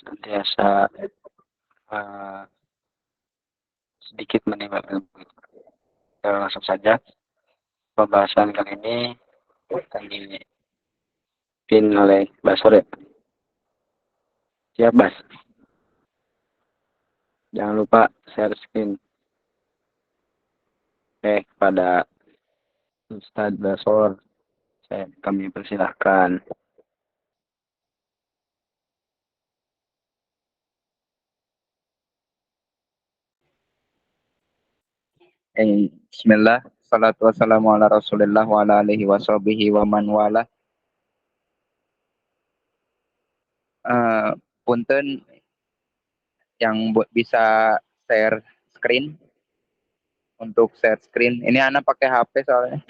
senantiasa sedikit menimba ilmu. Langsung saja, pembahasan kali ini akan dipimpin oleh Bas Sore. Siap, Bas? Jangan lupa share screen. Kepada Ustadz Basor, kami persilahkan. Bismillah, salatu wassalamu ala rasulillah wa ala alihi wa sahbihi wa man wala. Punten yang bisa share screen. Untuk share screen, ini anak pakai HP soalnya.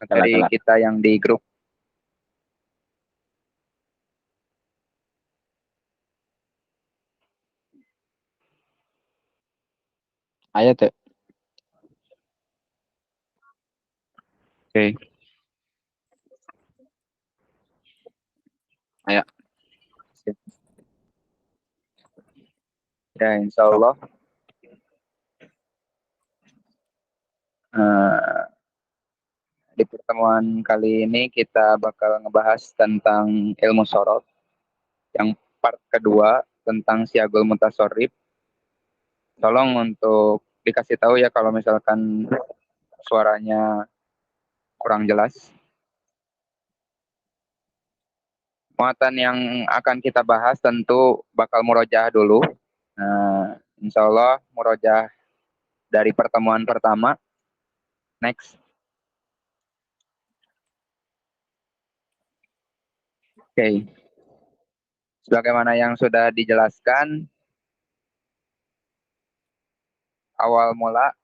Dari kita yang di grup. Ayo tuh. Oke. Ayo. Ya, insya Allah. Di pertemuan kali ini kita bakal ngebahas tentang ilmu sorot. Yang part kedua tentang Siagul Mutasorrif. Tolong untuk dikasih tahu ya kalau misalkan suaranya kurang jelas. Muatan yang akan kita bahas tentu bakal murojaah dulu. Insya Allah murojaah dari pertemuan pertama. Next. Oke. Sebagaimana yang sudah dijelaskan, awal mula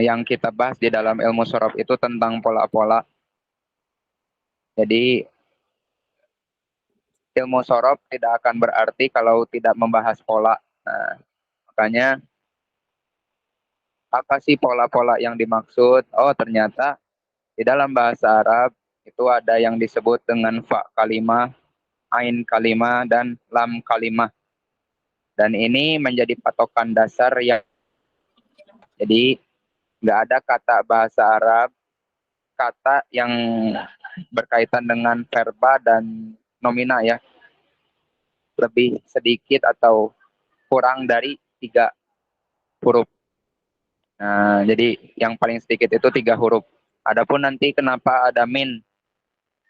yang kita bahas di dalam ilmu sorof itu tentang pola-pola. Jadi ilmu sorof tidak akan berarti kalau tidak membahas pola. Nah, makanya apa sih pola-pola yang dimaksud? Oh, ternyata di dalam bahasa Arab itu ada yang disebut dengan fa kalimah, ain kalimah, dan lam kalimah. Dan ini menjadi patokan dasar yang jadi nggak ada kata bahasa Arab, kata yang berkaitan dengan verba dan nomina ya. Lebih sedikit atau kurang dari 3 huruf. Nah, jadi yang paling sedikit itu 3 huruf. Adapun nanti kenapa ada min,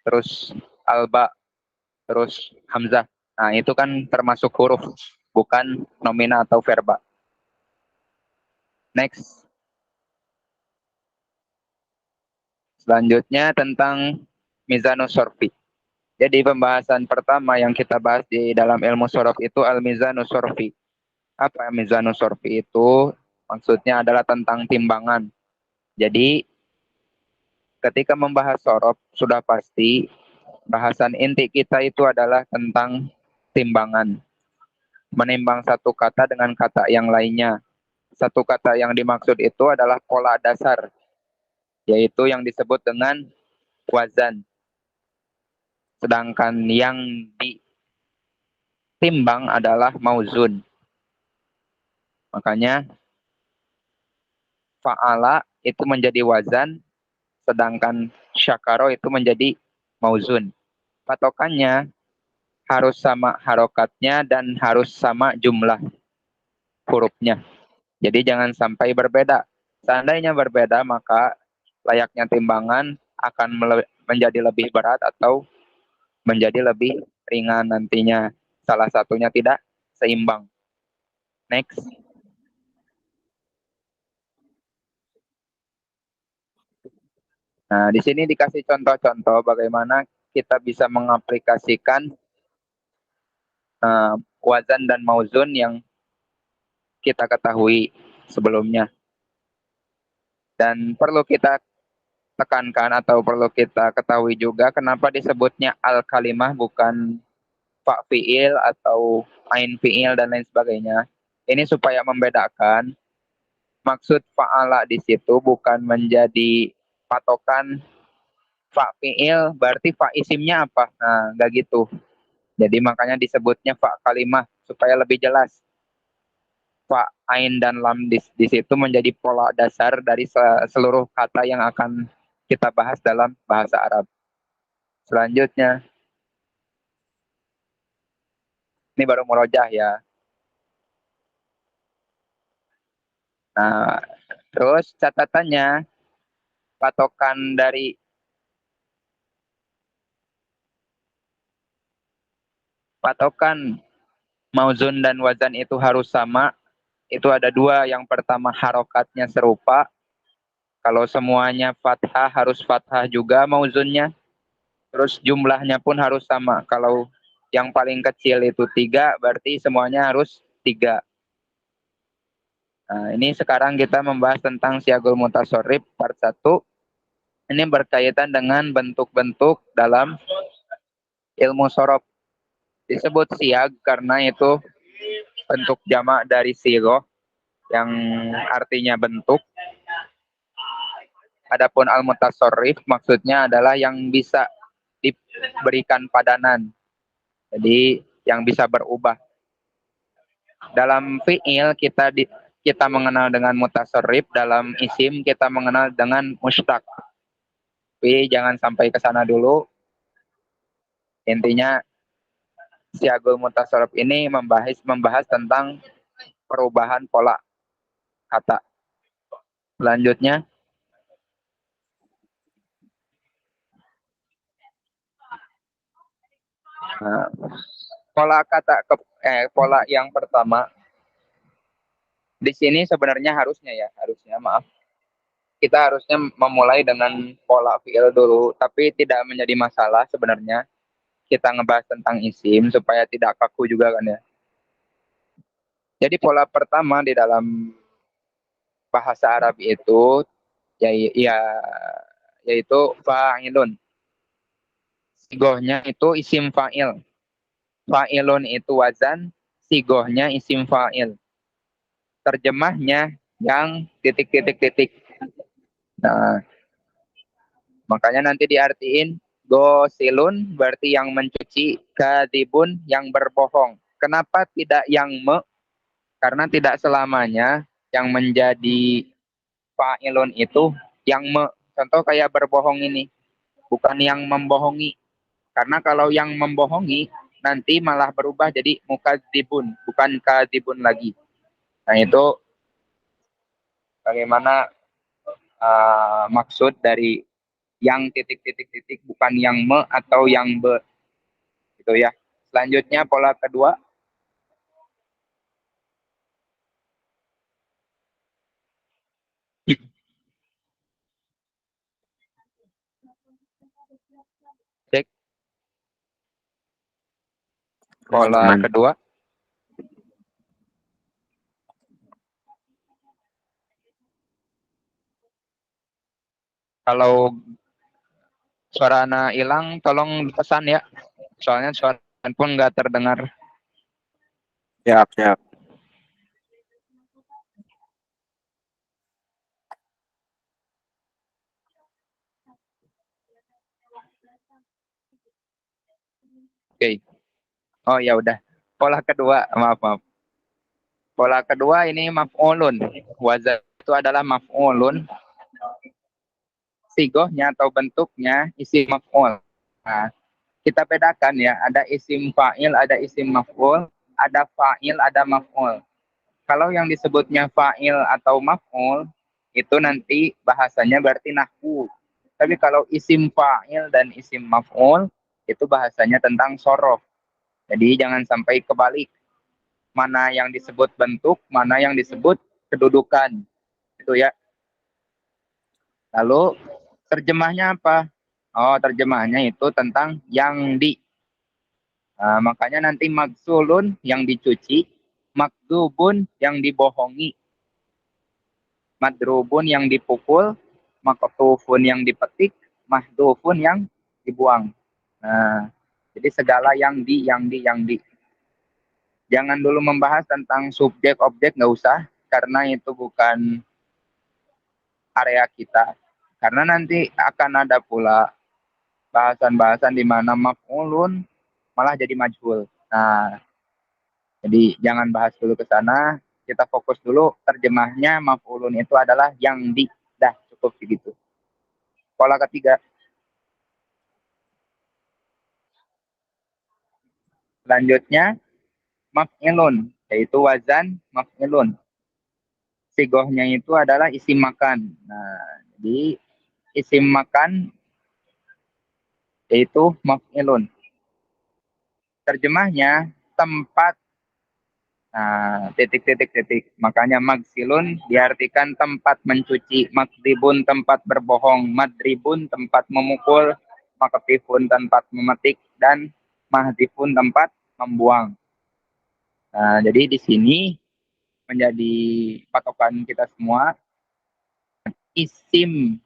terus alba, terus hamzah. Nah, itu kan termasuk huruf, bukan nomina atau verba. Next. Selanjutnya tentang mizanus sorfi. Jadi pembahasan pertama yang kita bahas di dalam ilmu sorof itu al-mizanus sorfi. Apa mizanus sorfi itu? Maksudnya adalah tentang timbangan. Jadi ketika membahas sorof sudah pasti bahasan inti kita itu adalah tentang timbangan. Menimbang satu kata dengan kata yang lainnya. Satu kata yang dimaksud itu adalah pola dasar, yaitu yang disebut dengan wazan. Sedangkan yang ditimbang adalah mauzun. Makanya fa'ala itu menjadi wazan, sedangkan syakaro itu menjadi mauzun. Patokannya harus sama harokatnya dan harus sama jumlah hurufnya. Jadi jangan sampai berbeda. Seandainya berbeda, maka layaknya timbangan akan menjadi lebih berat atau menjadi lebih ringan nantinya. Salah satunya tidak seimbang. Next. Nah, di sini dikasih contoh-contoh bagaimana kita bisa mengaplikasikan wazan dan mauzun yang kita ketahui sebelumnya. Dan perlu kita tekankan atau perlu kita ketahui juga kenapa disebutnya al-kalimah bukan fa fi'il atau ain fi'il dan lain sebagainya. Ini supaya membedakan maksud fa'ala di situ bukan menjadi patokan fa fi'il berarti fa isimnya apa? Nah, nggak gitu. Jadi makanya disebutnya fa kalimah supaya lebih jelas. Fa, ain, dan lam di situ menjadi pola dasar dari seluruh kata yang akan kita bahas dalam bahasa Arab. Selanjutnya, ini baru merojah ya. Nah, terus catatannya, patokan dari patokan mauzun dan wazan itu harus sama. Itu ada dua. Yang pertama harokatnya serupa. Kalau semuanya fathah harus fathah juga mauzunnya. Terus jumlahnya pun harus sama. Kalau yang paling kecil itu 3, berarti semuanya harus 3. Nah, ini sekarang kita membahas tentang siagul mutasorrif part 1. Ini berkaitan dengan bentuk-bentuk dalam ilmu sorof. Disebut siag karena itu bentuk jamak dari sigoh yang artinya bentuk. Adapun al-mutasorrif maksudnya adalah yang bisa diberikan padanan. Jadi yang bisa berubah. Dalam fi'il kita mengenal dengan mutasorrif, dalam isim kita mengenal dengan mustaq. Tapi jangan sampai ke sana dulu. Intinya siagul mutasorrif ini membahas tentang perubahan pola kata. Selanjutnya, nah, pola yang pertama di sini sebenarnya harusnya maaf, kita harusnya memulai dengan pola fi'il dulu, tapi tidak menjadi masalah sebenarnya. Kita ngebahas tentang isim supaya tidak kaku juga kan ya. Jadi pola pertama di dalam bahasa Arab itu ya, ya yaitu fa'ilun. Sigohnya itu isim fa'il. Fa'ilun itu wazan, sigohnya isim fa'il. Terjemahnya yang titik-titik-titik. Nah, makanya nanti diartiin gosilun berarti yang mencuci, kadibun yang berbohong. Kenapa tidak yang me? Karena tidak selamanya yang menjadi fa'ilun itu yang me. Contoh kayak berbohong ini, bukan yang membohongi. Karena kalau yang membohongi nanti malah berubah jadi mukadzibun, bukan kadibun lagi. Nah, itu bagaimana maksud dari yang titik-titik-titik, bukan yang me atau yang be. Gitu ya. Selanjutnya pola kedua. Cek pola Aman. kedua. Kalau suara anak hilang, tolong pesan ya. Soalnya suara pun nggak terdengar. Siap, siap. Oke. Oh ya udah. Pola kedua, maaf maaf. Pola kedua ini maf'ulun. Wazan itu adalah maf'ulun. Sigohnya atau bentuknya isim maf'ul. Nah, kita bedakan ya, ada isim fa'il, ada isim maf'ul, ada fa'il, ada maf'ul. Kalau yang disebutnya fa'il atau maf'ul, itu nanti bahasanya berarti nahwu. Tapi kalau isim fa'il dan isim maf'ul, itu bahasanya tentang sorof. Jadi jangan sampai kebalik. Mana yang disebut bentuk, mana yang disebut kedudukan. Itu ya. Lalu terjemahnya apa? Oh, terjemahnya itu tentang yang di. Nah, makanya nanti maksulun yang dicuci, makdubun yang dibohongi, madrubun yang dipukul, maktufun yang dipetik, mahdufun yang dibuang. Nah, jadi segala yang di. Jangan dulu membahas tentang subjek objek, nggak usah, karena itu bukan area kita. Karena nanti akan ada pula bahasan-bahasan di mana maf'ulun malah jadi majhul. Nah, jadi jangan bahas dulu ke sana, kita fokus dulu terjemahnya maf'ulun itu adalah yang di. Dah, cukup segitu. Pola ketiga. Selanjutnya maf'ilun, yaitu wazan maf'ilun. Sigohnya itu adalah isim makan. Nah, jadi isim makan yaitu maf'ilun. Terjemahnya tempat. Nah, titik. Makanya magsilun diartikan tempat mencuci, makdibun tempat berbohong, madribun tempat memukul, maktifun tempat memetik, dan mahdifun tempat membuang. Nah, jadi di sini menjadi patokan kita semua. Isim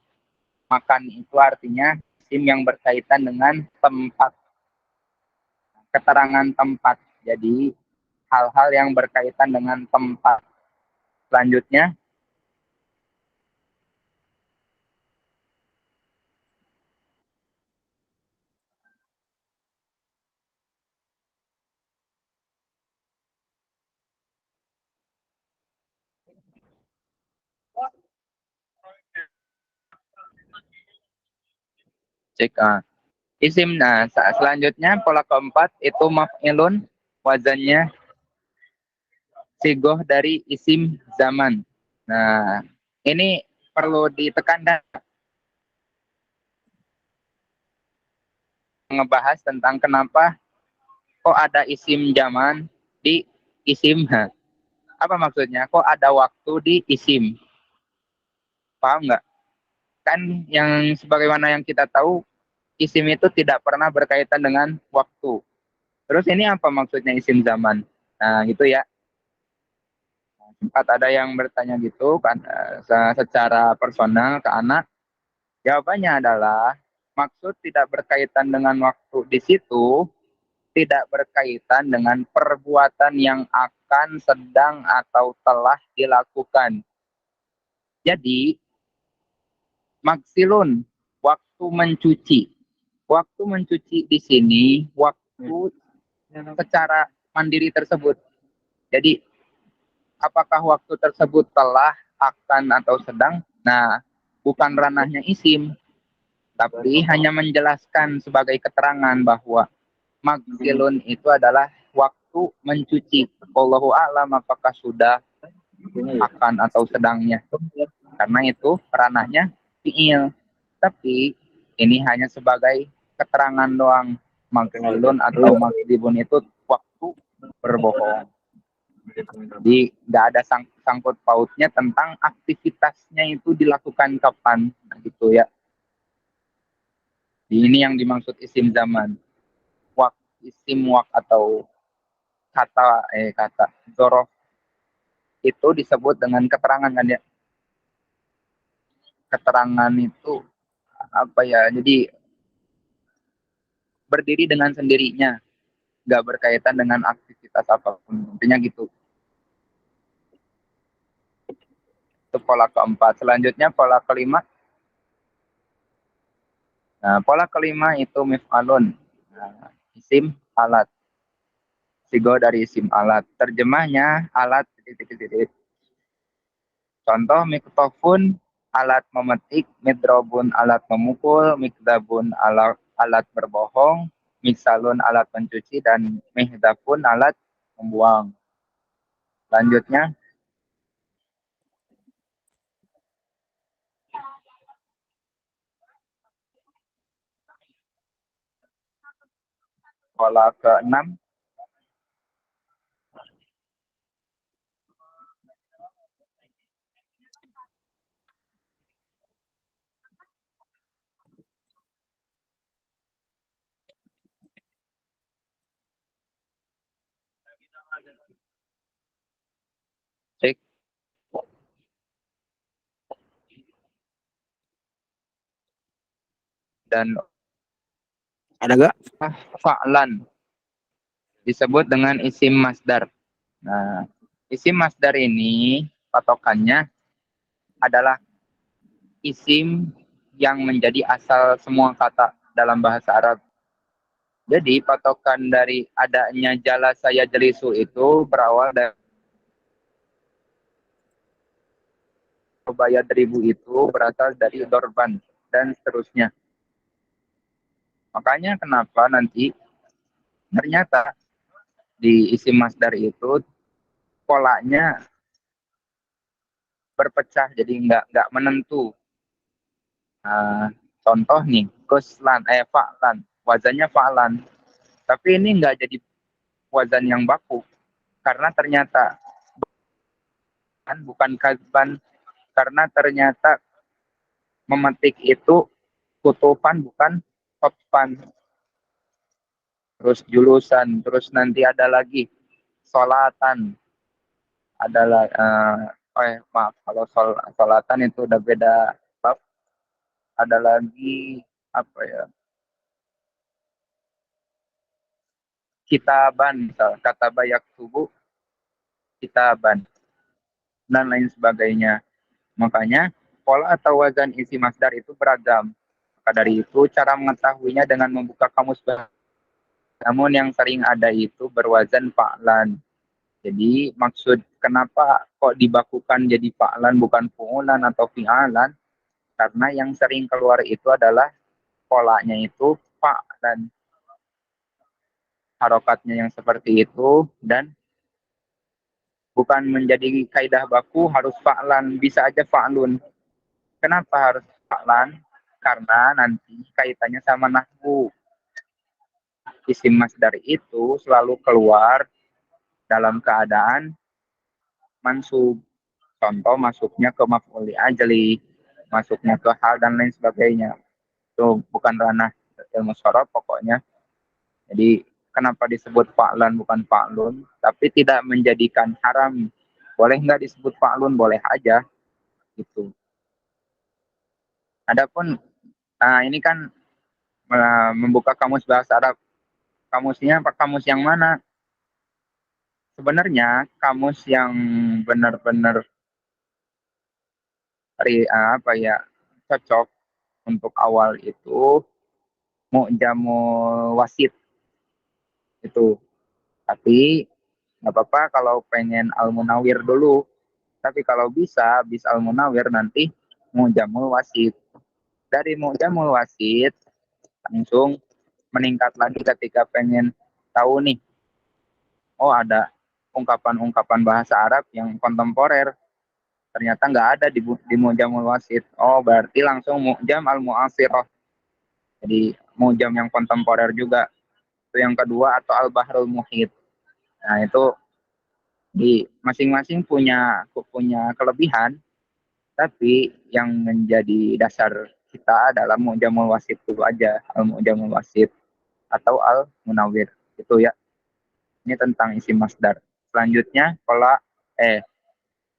makan itu artinya isim yang berkaitan dengan tempat, keterangan tempat. Jadi hal-hal yang berkaitan dengan tempat. Selanjutnya, cek isim. Nah, selanjutnya pola keempat itu maf'ilun, wazannya sigoh dari isim zaman. Nah, ini perlu ditekankan, ngebahas tentang kenapa kok ada isim zaman di isim. Apa maksudnya? Kok ada waktu di isim? Paham nggak? Kan yang sebagaimana yang kita tahu, isim itu tidak pernah berkaitan dengan waktu. Terus ini apa maksudnya isim zaman? Nah, gitu ya. Sempat ada yang bertanya gitu kan, secara personal ke anak. Jawabannya adalah maksud tidak berkaitan dengan waktu di situ, tidak berkaitan dengan perbuatan yang akan, sedang, atau telah dilakukan. Jadi, maksilun, waktu mencuci. Waktu mencuci di sini, waktu secara mandiri tersebut. Jadi, apakah waktu tersebut telah, akan, atau sedang? Nah, bukan ranahnya isim, tapi hanya menjelaskan sebagai keterangan bahwa magsilun itu adalah waktu mencuci. Wallahu a'lam apakah sudah, akan, atau sedangnya. Karena itu ranahnya fi'il. Tapi ini hanya sebagai keterangan doang. Magsilun atau magdibun itu waktu berbohong. Jadi nggak ada sangkut pautnya tentang aktivitasnya itu dilakukan kapan, gitu ya. Ini yang dimaksud isim zaman. Isim wak atau kata zorof itu disebut dengan keterangan kan ya. Keterangan itu apa ya? Jadi berdiri dengan sendirinya, nggak berkaitan dengan aktivitas apapun. Intinya gitu. Itu pola keempat. Selanjutnya pola kelima. Nah, pola kelima itu mif'alun. Nah, isim alat. Sigo dari isim alat. Terjemahnya alat titik. Contoh miktofun alat memetik, midrobun alat memukul, mikdabun alat berbohong, miksalun alat mencuci, dan mihdafun alat membuang. Selanjutnya pola keenam. Cek. Dan Ada gak? fa'lan disebut dengan isim masdar. Nah, isim masdar ini patokannya adalah isim yang menjadi asal semua kata. dalam bahasa Arab. Jadi patokan dari adanya jala saya jelisu itu berawal dari bayat ribu itu berasal dari dorban dan seterusnya. Makanya kenapa nanti ternyata di isim masdar itu polanya berpecah, jadi nggak menentu. Nah, contoh nih, kuslan, fa'lan, wazannya fa'lan. Tapi ini nggak jadi wazan yang baku, karena ternyata bukan kazban, karena ternyata memetik itu kutufan bukan khotfan. Terus julusan, terus nanti ada lagi solatan, adalah maaf kalau solatan itu udah beda bab. Ada lagi apa ya, kitaban, misal kata bayak tubuh kitaban dan lain sebagainya. Makanya pola atau wazan isi masdar itu beragam. Maka dari itu cara mengetahuinya dengan membuka kamus bahasa. Namun yang sering ada itu berwazan fa'lan. Jadi maksud kenapa kok dibakukan jadi fa'lan bukan fu'ulan atau fi'alan? Karena yang sering keluar itu adalah polanya itu fa'lan. Harokatnya yang seperti itu, dan bukan menjadi kaidah baku harus fa'lan, bisa aja fa'lun. Kenapa harus fa'lan? Karena nanti kaitannya sama nahwu. Isim masdar itu selalu keluar dalam keadaan mansub. Contoh masuknya ke maf'uli ajli, masuknya ke hal dan lain sebagainya. Itu bukan ranah ilmu sorof pokoknya. Jadi kenapa disebut fa'lan bukan fa'lun, tapi tidak menjadikan haram. Boleh nggak disebut fa'lun? Boleh aja. Gitu. Adapun, nah ini kan membuka kamus bahasa Arab. Kamusnya kamus yang mana? Sebenarnya kamus yang benar-benar apa ya, cocok untuk awal itu Mu'jamul Wasit itu. Tapi nggak apa-apa kalau pengen Al-Munawir dulu. Tapi kalau bisa Al-Munawir nanti Mu'jamul Wasit. Dari Mu'jamul Wasit langsung meningkat lagi ketika pengen tahu nih, oh ada ungkapan-ungkapan bahasa Arab yang kontemporer. Ternyata nggak ada di Mu'jamul Wasit. Oh berarti langsung Mu'jam Al-Mu'asirah. Jadi Mu'jam yang kontemporer juga. Itu yang kedua, atau Al-Bahrul Muhit. Nah itu di masing-masing punya kelebihan, tapi yang menjadi dasar kita adalah Mu'jamul Wasit dulu aja, Al-Mu'jamul Wasit atau Al-Munawir. Itu ya. Ini tentang isi masdar. Selanjutnya pola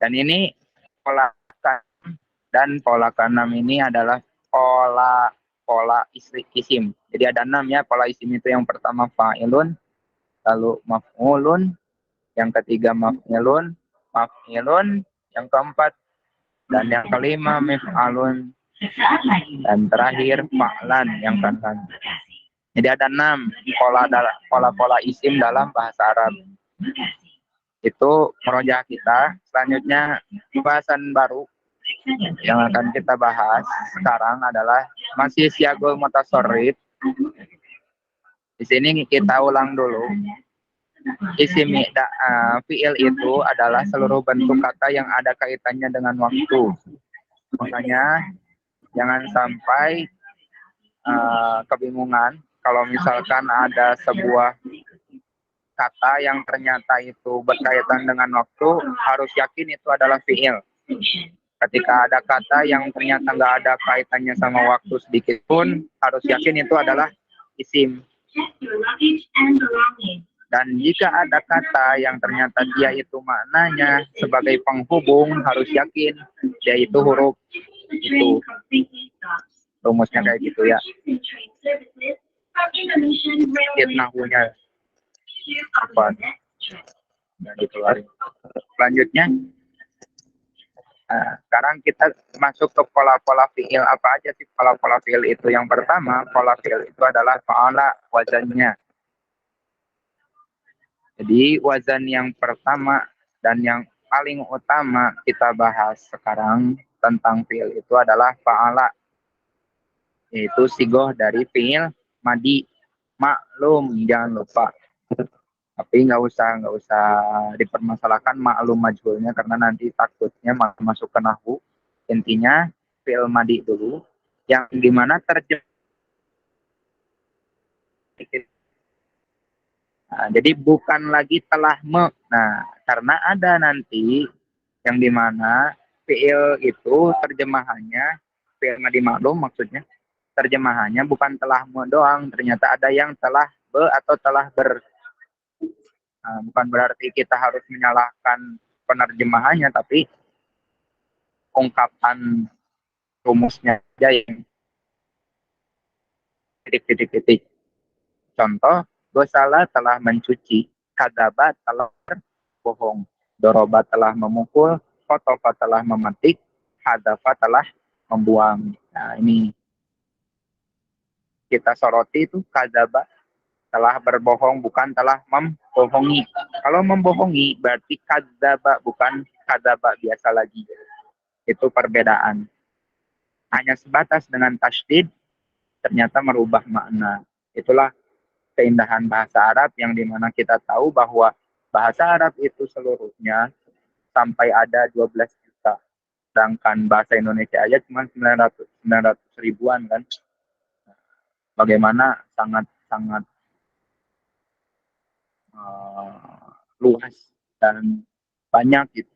dan ini pola dan pola keenam ini adalah pola isim. Jadi ada 6 ya pola isim itu. Yang pertama fa'ilun, lalu maf'ulun, yang ketiga maf'ilun, yang keempat dan yang kelima mif'alun, dan terakhir fa'lan yang keenam. Jadi ada 6 pola isim dalam bahasa Arab. Itu merojah kita. Selanjutnya bahasan baru yang akan kita bahas sekarang adalah masih siagul mutasorrif. Di sini kita ulang dulu. Isim fi'il itu adalah seluruh bentuk kata yang ada kaitannya dengan waktu. Makanya jangan sampai kebingungan kalau misalkan ada sebuah kata yang ternyata itu berkaitan dengan waktu, harus yakin itu adalah fi'il. Ketika ada kata yang ternyata nggak ada kaitannya sama waktu sedikit pun, harus yakin itu adalah isim. Dan jika ada kata yang ternyata dia itu maknanya sebagai penghubung, harus yakin dia itu huruf. Itu rumusnya kayak gitu ya. Nahwunya apa? Dan dikeluarin. Selanjutnya Nah, sekarang kita masuk ke pola-pola fiil. Apa aja sih pola-pola fiil itu? Yang pertama, pola fiil itu adalah fa'ala wazannya. Jadi wazan yang pertama dan yang paling utama kita bahas sekarang tentang fiil itu adalah fa'ala, yaitu sigoh dari fiil madi. Maklum, jangan lupa. Tapi nggak usah dipermasalahkan maklum majhulnya karena nanti takutnya masuk ke nahwu. Intinya fi'il madi dulu yang dimana terjemah. Nah, jadi bukan lagi telah Nah, karena ada nanti yang dimana fi'il itu terjemahannya fi'il madi maklum maksudnya terjemahannya bukan telah doang, ternyata ada yang telah atau telah ber. Nah, bukan berarti kita harus menyalahkan penerjemahannya, tapi ungkapan rumusnya aja yang titik-titik-titik. Contoh, gosala telah mencuci, kadaba telah berbohong, doroba telah memukul, fotofa telah memetik, hadafa telah membuang. Nah, ini kita soroti itu kadaba telah berbohong, bukan telah membohongi. Kalau membohongi berarti kadzaba, bukan kadzaba biasa lagi. Itu perbedaan. Hanya sebatas dengan tasydid ternyata merubah makna. Itulah keindahan bahasa Arab yang dimana kita tahu bahwa bahasa Arab itu seluruhnya sampai ada 12 juta. Sedangkan bahasa Indonesia aja cuma 900 ribuan kan. Bagaimana sangat-sangat luas dan banyak gitu.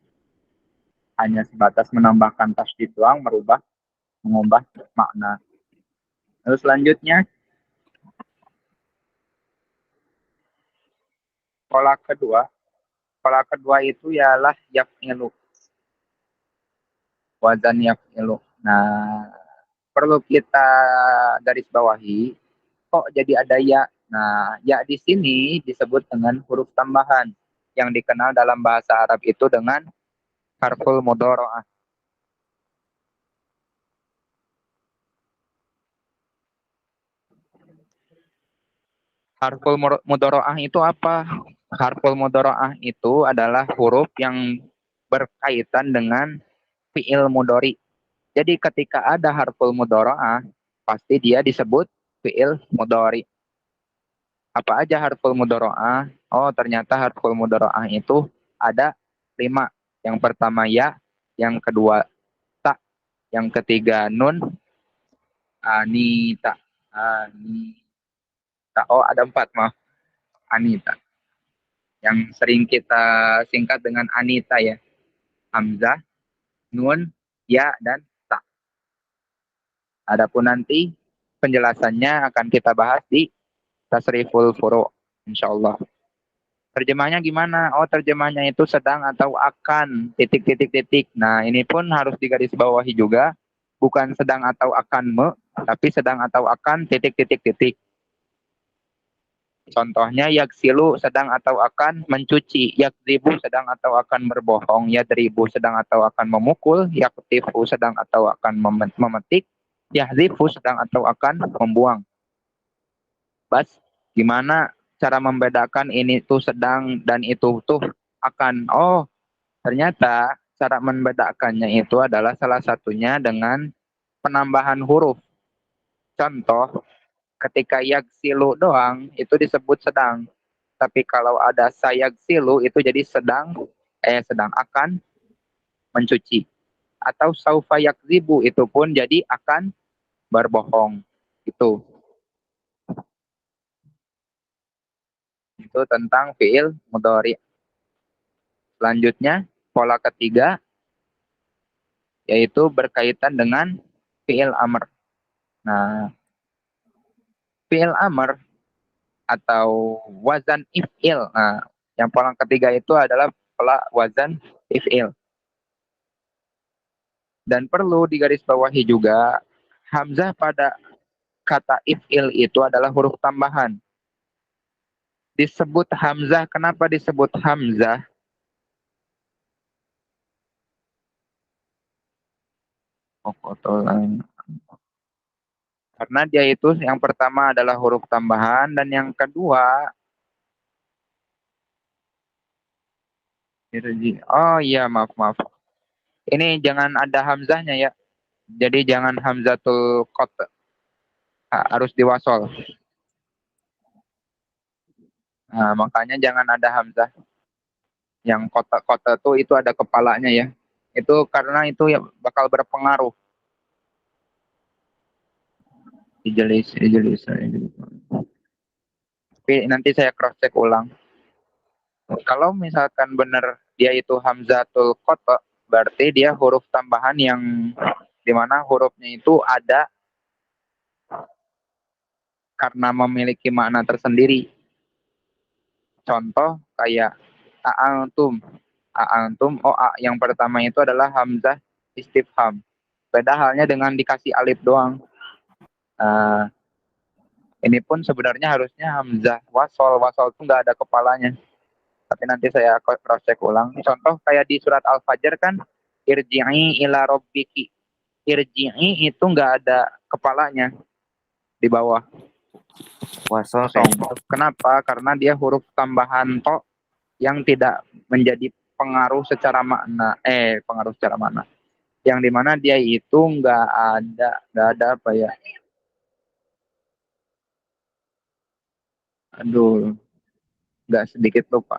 Hanya sebatas menambahkan tasydid doang mengubah makna. Lalu selanjutnya pola kedua itu ialah yaf'ilu, wazan yaf'ilu. Nah, perlu kita garis bawahi kok jadi ada ya. Nah, ya di sini disebut dengan huruf tambahan yang dikenal dalam bahasa Arab itu dengan harful mudharaah. Harful mudharaah itu apa? Harful mudharaah itu adalah huruf yang berkaitan dengan fi'il mudhari. Jadi ketika ada harful mudharaah, pasti dia disebut fi'il mudhari. Apa aja harful mudharaah? Oh, ternyata harful mudharaah itu ada 5. Yang pertama ya, yang kedua ta, yang ketiga nun, anita. Anita. Oh, ada 4, maaf. Anita. Yang sering kita singkat dengan Anita ya. Hamzah, nun, ya, dan ta. Adapun nanti penjelasannya akan kita bahas di Tasriful Furu, insyaallah. Terjemahnya gimana? Oh, terjemahnya itu sedang atau akan titik-titik-titik. Nah, ini pun harus digarisbawahi juga. Bukan sedang atau akan tapi sedang atau akan titik-titik-titik. Contohnya yaksilu sedang atau akan mencuci, yakdzibu sedang atau akan berbohong, yadribu sedang atau akan memukul, yaktifu sedang atau akan memetik, yahzifu sedang atau akan membuang. Bas, gimana cara membedakan ini tuh sedang dan itu tuh akan? Oh, ternyata cara membedakannya itu adalah salah satunya dengan penambahan huruf. Contoh, ketika yaksilu doang itu disebut sedang. Tapi kalau ada sayaksilu itu jadi sedang akan mencuci. Atau saufa yakzibu itu pun jadi akan berbohong. Itu tentang fiil mudhari. Selanjutnya pola ketiga yaitu berkaitan dengan fiil amr. Nah, fiil amr atau wazan if'il. Nah, yang pola ketiga itu adalah pola wazan if'il. Dan perlu digarisbawahi juga, hamzah pada kata if'il itu adalah huruf tambahan. Disebut hamzah, kenapa disebut hamzah? Kokotolan. Karena dia itu yang pertama adalah huruf tambahan dan yang kedua oh iya maaf maaf. Ini jangan ada hamzahnya ya. Jadi jangan hamzatul qat, harus diwasol. Nah, makanya jangan ada hamzah. Yang kota-kota tuh itu ada kepalanya ya. Itu karena itu ya bakal berpengaruh. Dijelis, dijelis, dijelis. Tapi nanti saya cross check ulang. Kalau misalkan benar dia itu hamzatul qata, berarti dia huruf tambahan yang dimana hurufnya itu ada karena memiliki makna tersendiri. Contoh kayak a'antum. A'antum, oh a yang pertama itu adalah hamzah istifham. Beda halnya dengan dikasih alif doang. Uh, ini pun sebenarnya harusnya hamzah wasol. Wasol itu nggak ada kepalanya. Tapi nanti saya cross check ulang. Contoh kayak di surat Al-Fajr kan, irji'i ila rabbiki. Irji'i itu nggak ada kepalanya di bawah. Wasol Kosong. gitu. Kenapa? Karena dia huruf tambahan to yang tidak menjadi pengaruh secara makna. Pengaruh secara makna. Yang dimana dia itu nggak ada apa ya? Aduh, nggak sedikit lupa.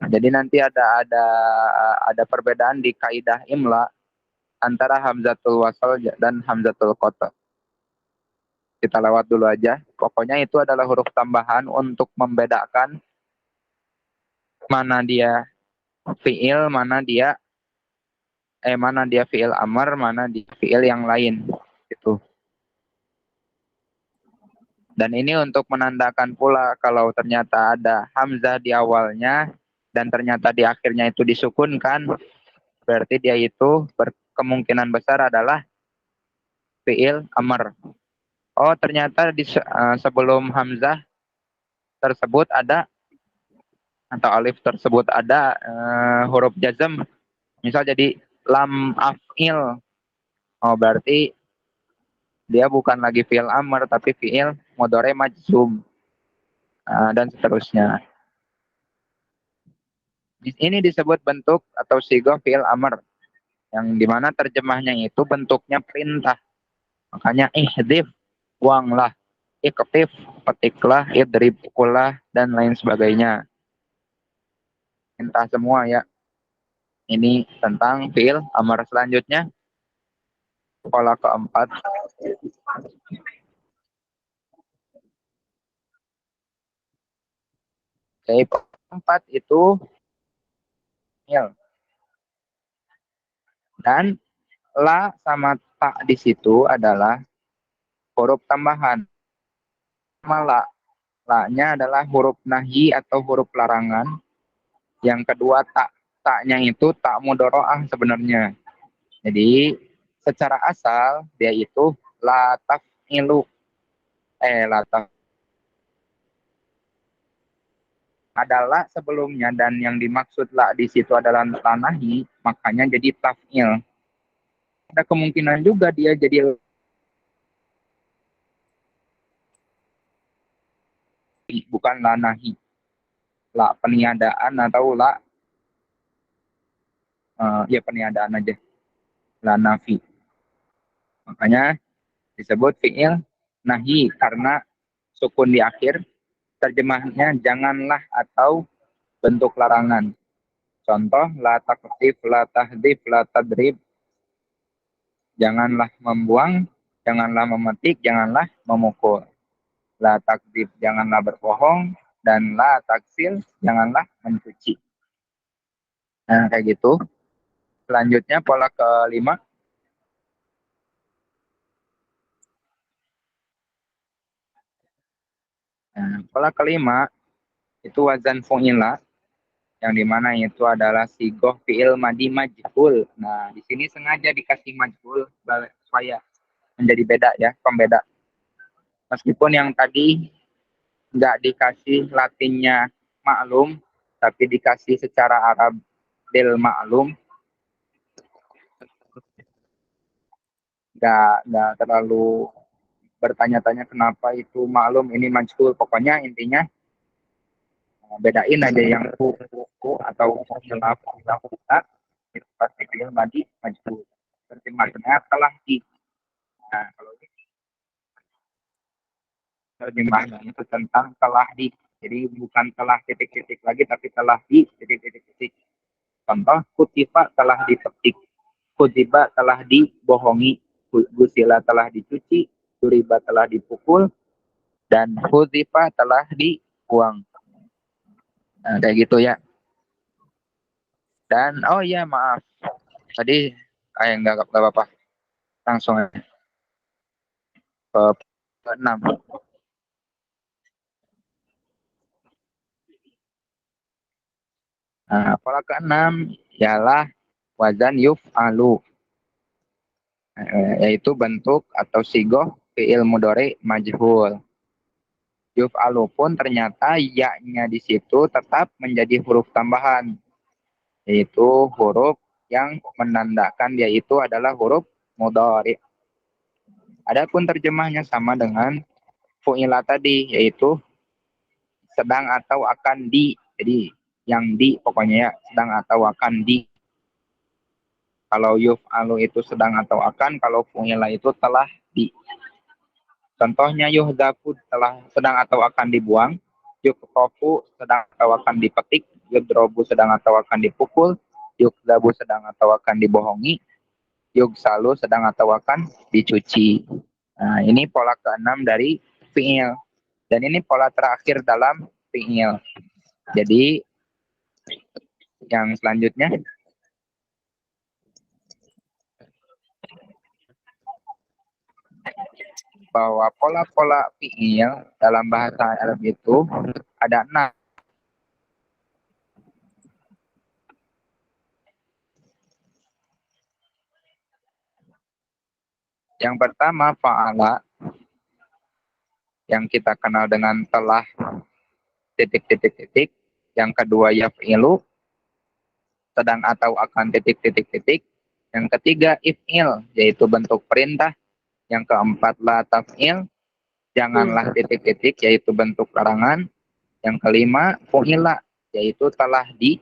Nah, jadi nanti ada perbedaan di kaidah imla antara hamzatul wasal dan hamzatul qata. Kita lewat dulu aja. Pokoknya itu adalah huruf tambahan untuk membedakan mana dia fiil, mana dia fiil amar, mana dia fiil yang lain. Gitu. Dan ini untuk menandakan pula kalau ternyata ada hamzah di awalnya dan ternyata di akhirnya itu disukunkan, berarti dia itu berkemungkinan besar adalah fiil amar. Oh, ternyata sebelum hamzah tersebut ada atau alif tersebut ada huruf jazm. Misal jadi lam af'il. Oh, berarti dia bukan lagi fiil amr tapi fiil mudhari majzum. Dan seterusnya. Ini disebut bentuk atau sigoh fiil amr yang dimana terjemahnya itu bentuknya perintah. Makanya ihdif, buanglah, iktif, petiklah, idrib, pukullah, dan lain sebagainya. Perintah semua ya. Ini tentang fiil amr. Selanjutnya pola keempat. Oke, keempat itu fiil. Dan la sama ta di situ adalah huruf tambahan. Sama la-nya adalah huruf nahi atau huruf larangan. Yang kedua taknya itu tak mudoroah sebenarnya. Jadi secara asal dia itu la taf'ilu. La taf adalah sebelumnya dan yang dimaksud la di situ adalah la nahi, makanya jadi taf'il. Ada kemungkinan juga dia jadi bukan la nahi. La peniadaan atau la ya peniadaan aja. La nafi. Makanya disebut fi'il nahi karena sukun di akhir. Terjemahnya janganlah atau bentuk larangan. Contoh la taqtif, la tahdif, la tadrib. Janganlah membuang, janganlah memetik, janganlah memukul. La takdzib, janganlah berbohong, dan la taksil, janganlah mencuci. Nah, kayak gitu. Selanjutnya pola kelima. Nah, pola kelima itu wazan fu'ila yang dimana itu adalah sigoh fi'il madi majhul. Nah, di sini sengaja dikasih majhul supaya menjadi beda ya, pembeda. Meskipun yang tadi nggak dikasih latinnya maklum, tapi dikasih secara Arab del maklum. nggak terlalu bertanya-tanya kenapa itu maklum ini majhul. Pokoknya intinya bedain aja yang ku atau khilaf kita itu pasti fi'il madi majhul. Terjemahnya telah di. Nah, kalau terjemahnya itu tentang telah di. Jadi bukan telah titik-titik lagi, tapi telah di titik-titik. Contoh, kutipa telah dipetik, kutiba telah dibohongi, gusila telah dicuci, duriba telah dipukul, dan kutipa telah dibuang. Nah, kayak gitu ya. Dan oh iya maaf, tadi nggak apa-apa, langsung aja ke 6. Nah, pola ke-6 ialah wazan yuf'alu, yaitu bentuk atau sigoh fi'il mudhari majhul. Yuf'alu pun ternyata ya-nya di situ tetap menjadi huruf tambahan, yaitu huruf yang menandakan dia itu adalah huruf mudhari. Adapun terjemahnya sama dengan fu'ila tadi, yaitu sedang atau akan di. Jadi yang di pokoknya ya, sedang atau akan di. Kalau yuf'alu itu sedang atau akan, kalau fu'ila itu telah di. Contohnya yuhdafu telah sedang atau akan dibuang, yuktofu sedang atau akan dipetik, yudrobu sedang atau akan dipukul, yukdabu sedang atau akan dibohongi, yugsalu sedang atau akan dicuci. Nah, ini pola ke-6 dari fi'il. Dan ini pola terakhir dalam fi'il. Jadi yang selanjutnya bahwa pola-pola fi'il dalam bahasa Arab itu ada 6. Yang pertama fa'ala, yang kita kenal dengan telah titik-titik-titik. Yang kedua yaf'ilu, sedang atau akan titik-titik-titik. Yang ketiga if'il, yaitu bentuk perintah. Yang keempat la taf'il, janganlah titik-titik, yaitu bentuk larangan. Yang kelima fu'ila, yaitu telah di.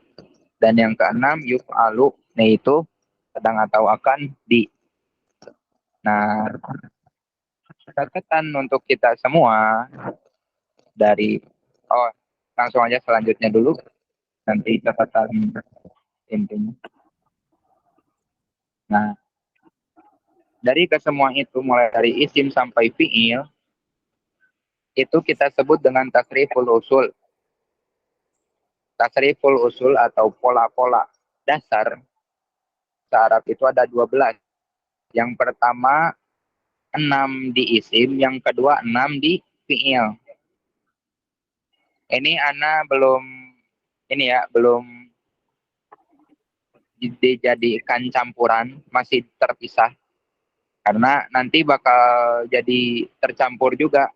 Dan yang keenam yuf'alu, yaitu sedang atau akan di. Nah, catatan untuk kita semua dari langsung aja selanjutnya dulu, nanti catatan intinya. Nah, dari kesemua itu mulai dari isim sampai fi'il itu kita sebut dengan tasriful usul. Tasriful usul atau pola-pola dasar Arab itu ada 12. Yang pertama 6 di isim, yang kedua 6 di fi'il. Ini Ana belum dijadikan campuran, masih terpisah. Karena nanti bakal jadi tercampur juga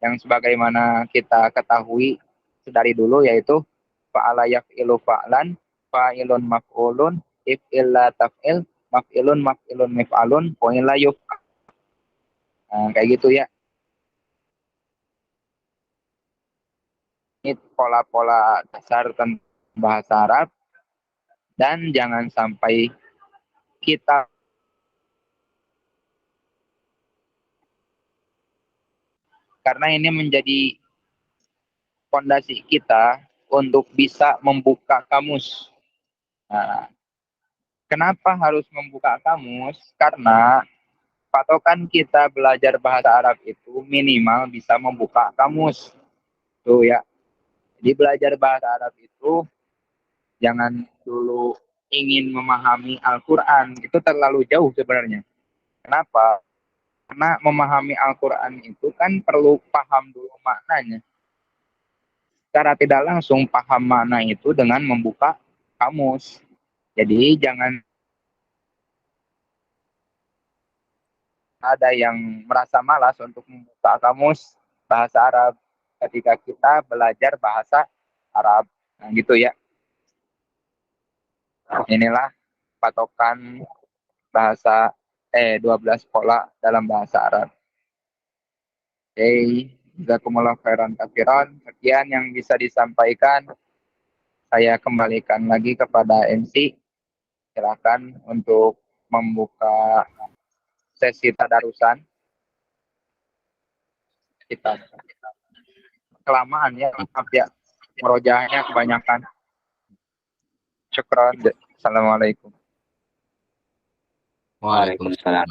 yang sebagaimana kita ketahui dari dulu, yaitu fa'ala yaf'ilu fa'lan, fa'ilun maf'ulun, if'illa taf'il, maf'ilun mif'alun, fu'ila yuf'al. Nah, kayak gitu ya. Ini pola-pola dasar tentang bahasa Arab, dan jangan sampai kita karena ini menjadi fondasi kita untuk bisa membuka kamus. Nah, kenapa harus membuka kamus? Karena patokan kita belajar bahasa Arab itu minimal bisa membuka kamus. Tuh ya. Jadi belajar bahasa Arab itu jangan dulu ingin memahami Al-Quran. Itu terlalu jauh sebenarnya. Kenapa? Karena memahami Al-Quran itu kan perlu paham dulu maknanya. Secara tidak langsung paham makna itu dengan membuka kamus. Jadi jangan ada yang merasa malas untuk membuka kamus bahasa Arab ketika kita belajar bahasa Arab. Nah, gitu ya. Inilah patokan bahasa 12 pola dalam bahasa Arab. Oke, jazakumullah khairan katsiran. Sekian yang bisa disampaikan. Saya kembalikan lagi kepada MC. Silakan untuk membuka sesi tadarusan kita. Kelamaan ya, maaf ya. Merojahnya kebanyakan. Syukron. Assalamualaikum. Waalaikumsalam.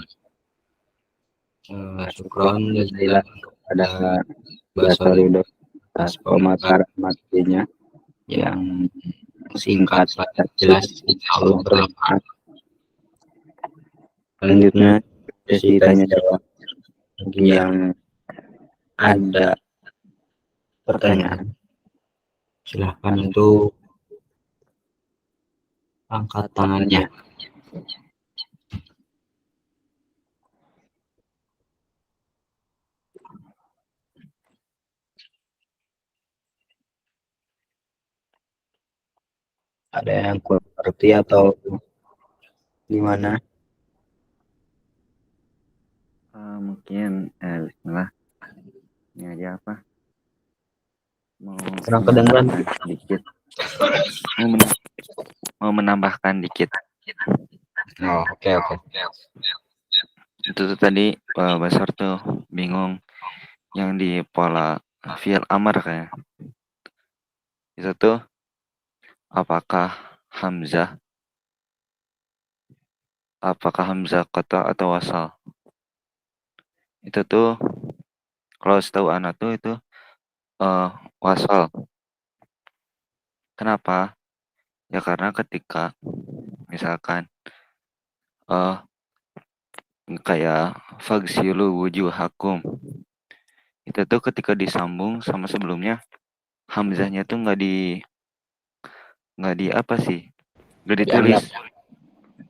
Syukron jazilan kepada Basori atas pemaparan materinya yang singkat, padat, jelas, insya Allah bermanfaat. Selanjutnya sesi tanya jawab. Bagi yang ada pertanyaan, silahkan untuk angkat tangannya. Ada yang kurang ngerti atau gimana? Mungkin bismillah. Ini aja apa? Mau Kurang kedengeran. menambahkan sedikit. Mau menambahkan dikit. Oh, oke. Itu tuh tadi Basar tuh bingung yang di pola fi'il amar kayak. Itu tuh apakah hamzah qata atau wasal? Itu tuh kalau setahu anak tuh itu wasal. Kenapa? Ya karena ketika misalkan kayak fagsilu wujuhakum, itu tuh ketika disambung sama sebelumnya hamzahnya tuh nggak di apa sih, nggak ditulis,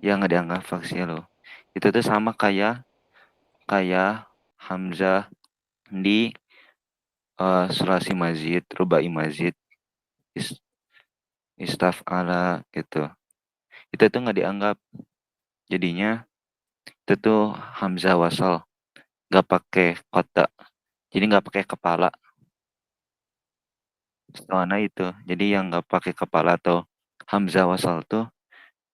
ya nggak dianggap fagsilu. Itu tuh sama kayak hamzah di sulasi mazid, rubai mazid, istaf'ala gitu. Itu tuh nggak dianggap. Jadinya itu tuh hamzah wasal, nggak pakai kota. Jadi nggak pakai kepala. Soalnya itu. Jadi yang nggak pakai kepala atau hamzah wasal tuh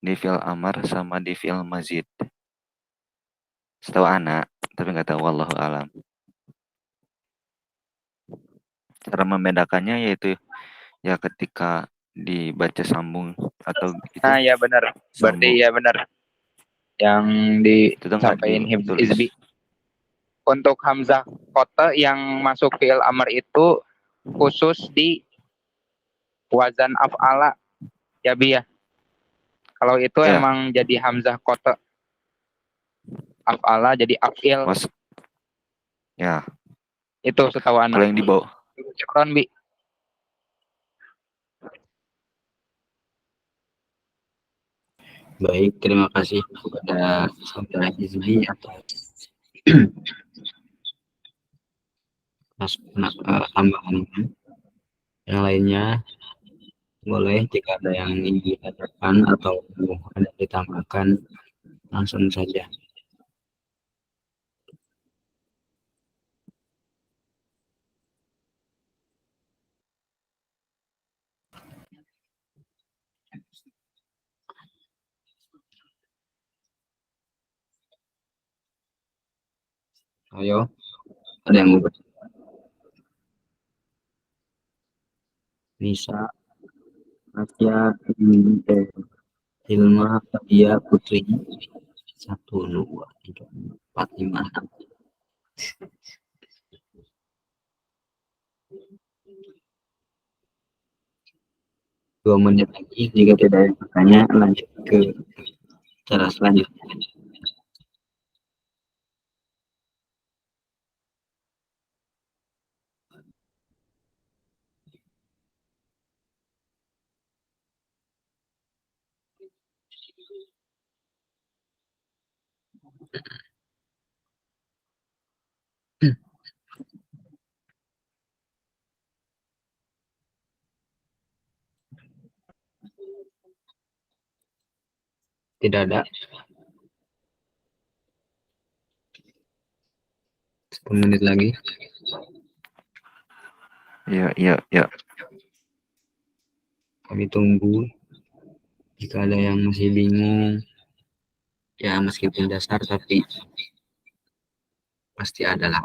di fi'il amar sama di fi'il mazid. Setahu anak, tapi nggak tahu, wallahu alam. Cara membedakannya yaitu ya ketika dibaca sambung atau itu. Nah, ya benar. Berarti ya benar. Yang disampaikan Hibz Izbi. Untuk hamzah kota yang masuk fi'il amar itu khusus di wazan af'ala ya Bi ya. Kalau itu Ya. emang jadi hamzah kota af'ala jadi af'il. Ya. Itu setahu anak. Kalau yang dibawa. Syukron Bi. Baik, terima kasih kepada saudara Hizbi atas tambahannya. Yang lainnya boleh jika ada yang ingin ditanyakan atau ada ditambahkan langsung saja. Ayo, ada yang mau bertanya? Bisa. Asia Hilma Fadia Putri 1, 2, 3, 4, 5. 2 menit lagi, jika tidak ada yang bertanya, lanjut ke cara selanjutnya. Tidak ada. 10 menit lagi. Ya. Kami tunggu. Jika ada yang masih bingung, ya meskipun dasar tapi pasti ada lah.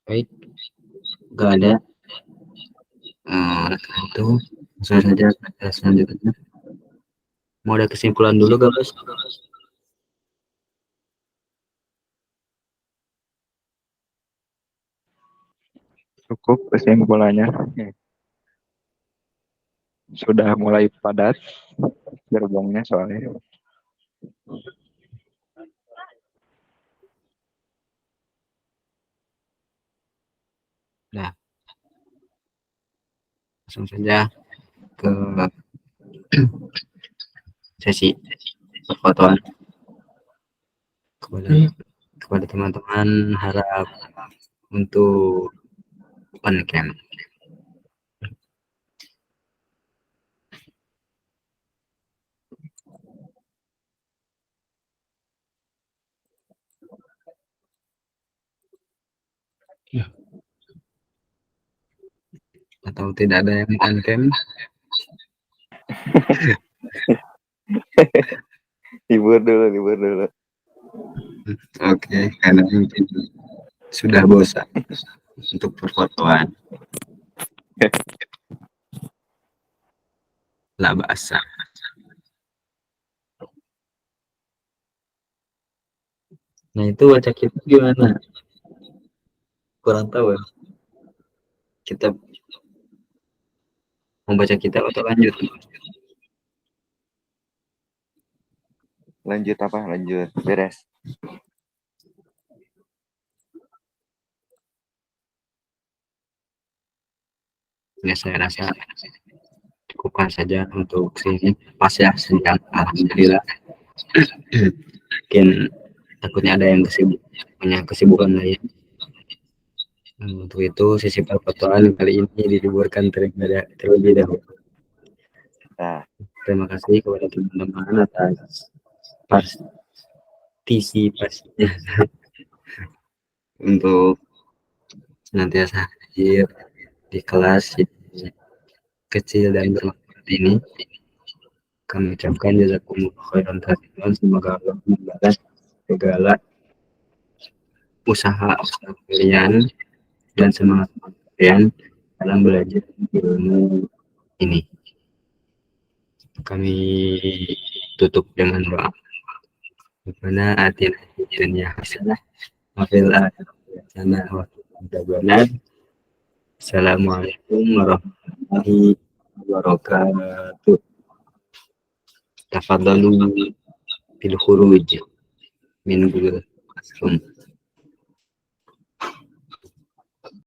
Baik, nggak ada. Itu langsung saja ke selanjutnya. Mau ada kesimpulan dulu gak, Bos? Cukup kesimpulannya. Sudah mulai padat gerbongnya soalnya. Nah, langsung saja ke sesi perfotoan. Kepada teman-teman harap untuk open cam. Atau tidak ada yang on cam? Libur dulu. Oke, karena mungkin sudah bosan untuk perfotoan. Lah bahasa. Nah itu baca kita gimana? Kurang tahu ya. Kita membaca kita atau lanjut? Lanjut beres. Ya saya rasa cukupkan saja untuk sini. Pas ya sedang alhamdulillah. Mungkin takutnya ada yang punya kesibukan lain. Untuk itu sesi perfotoan kali ini diliburkan terlebih dahulu. Nah, terima kasih kepada teman-teman atas partisipasinya untuk senantiasa hadir di kelas kecil dan bermanfaat ini. Kami ucapkan jazakumullah khairan katsiran, semoga Allah membalas segala usaha kalian dan semangat kalian dalam belajar ilmu ini. Kami tutup dengan doa. Rabbana atina fid dunya hasanah wa fil akhirati hasanah wa qina adzabannar. Assalamualaikum warahmatullahi wabarakatuh. Tafadhalu bil khuruj min ghurfatin.